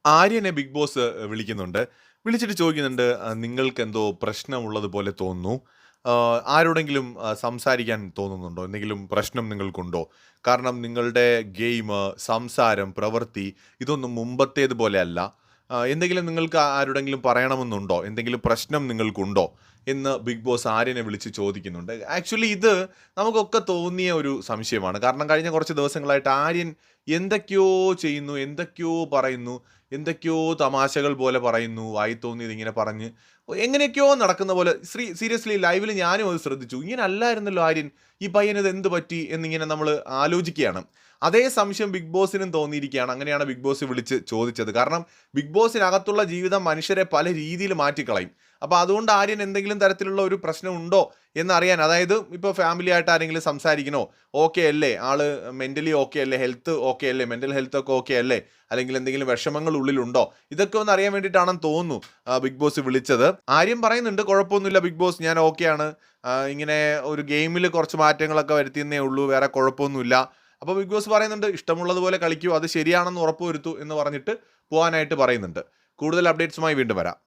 ആര്യനെ big boss വിളിക്കുന്നുണ്ട്. വിളിച്ചിട്ട് ചോദിക്കുന്നുണ്ട്, "നിങ്ങൾക്കെന്തോ പ്രശ്നമുള്ളത് പോലെ തോന്നുന്നു. ആരോടെങ്കിലും സംസാരിക്കാൻ തോന്നുന്നുണ്ടോ? എന്തെങ്കിലും പ്രശ്നം നിങ്ങൾക്കുണ്ടോ? കാരണം നിങ്ങളുടെ ഗെയിമ്, സംസാരം, പ്രവൃത്തി ഇതൊന്നും മുമ്പത്തേത് പോലെയല്ല. എന്തെങ്കിലും നിങ്ങൾക്ക് ആരോടെങ്കിലും പറയണമെന്നുണ്ടോ? എന്തെങ്കിലും പ്രശ്നം നിങ്ങൾക്കുണ്ടോ?" എന്ന് ബിഗ് ബോസ് ആര്യനെ വിളിച്ച് ചോദിക്കുന്നുണ്ട്. ആക്ച്വലി ഇത് നമുക്കൊക്കെ തോന്നിയ ഒരു സംശയമാണ്. കാരണം കഴിഞ്ഞ കുറച്ച് ദിവസങ്ങളായിട്ട് ആര്യൻ എന്തൊക്കെയോ ചെയ്യുന്നു, എന്തൊക്കെയോ പറയുന്നു, എന്തൊക്കെയോ തമാശകൾ പോലെ പറയുന്നു. വായി തോന്നിയത് ഇങ്ങനെ പറഞ്ഞ് എങ്ങനെയൊക്കെയോ നടക്കുന്ന പോലെ സീരിയസ്ലി ലൈവിൽ ഞാനും അത് ശ്രദ്ധിച്ചു. ഇങ്ങനെ അല്ലായിരുന്നല്ലോ ആര്യൻ. ഈ പയ്യന് ഇത് എന്ത് പറ്റി എന്നിങ്ങനെ നമ്മൾ ആലോചിക്കുകയാണ്. അതേ സംശയം ബിഗ് ബോസിനും തോന്നിയിരിക്കുകയാണ്. അങ്ങനെയാണ് ബിഗ് ബോസ് വിളിച്ച് ചോദിച്ചത്. കാരണം ബിഗ് ബോസിനകത്തുള്ള ജീവിതം മനുഷ്യരെ പല രീതിയിൽ മാറ്റിക്കളയും. അപ്പോൾ അതുകൊണ്ട് ആര്യൻ എന്തെങ്കിലും തരത്തിലുള്ള ഒരു പ്രശ്നം ഉണ്ടോ എന്നറിയാൻ, അതായത് ഇപ്പോൾ ഫാമിലി ആയിട്ട് ആരെങ്കിലും സംസാരിക്കണോ, ഓക്കെ അല്ലേ, ആള് മെന്റലി ഓക്കെ അല്ലേ, ഹെൽത്ത് ഓക്കെ അല്ലേ, മെന്റൽ ഹെൽത്ത് ഒക്കെ ഓക്കെ അല്ലേ, അല്ലെങ്കിൽ എന്തെങ്കിലും വിഷമങ്ങൾ ഉള്ളിലുണ്ടോ, ഇതൊക്കെ ഒന്ന് അറിയാൻ വേണ്ടിയിട്ടാണെന്ന് തോന്നുന്നു ബിഗ് ബോസ് വിളിച്ചത്. ആര്യം പറയുന്നുണ്ട്, കുഴപ്പമൊന്നുമില്ല ബിഗ് ബോസ്, ഞാൻ ഓക്കെയാണ്. ഇങ്ങനെ ഒരു ഗെയിമിൽ കുറച്ച് മാറ്റങ്ങളൊക്കെ വരുത്തിയെന്നേ ഉള്ളൂ, വേറെ കുഴപ്പമൊന്നുമില്ല. അപ്പോൾ ബിഗ് ബോസ് പറയുന്നുണ്ട്, ഇഷ്ടമുള്ളതുപോലെ കളിക്കൂ, അത് ശരിയാണെന്ന് ഉറപ്പുവരുത്തൂ എന്ന് പറഞ്ഞിട്ട് പോകാനായിട്ട് പറയുന്നുണ്ട്. കൂടുതൽ അപ്ഡേറ്റ്സുമായി വീണ്ടും വരാം.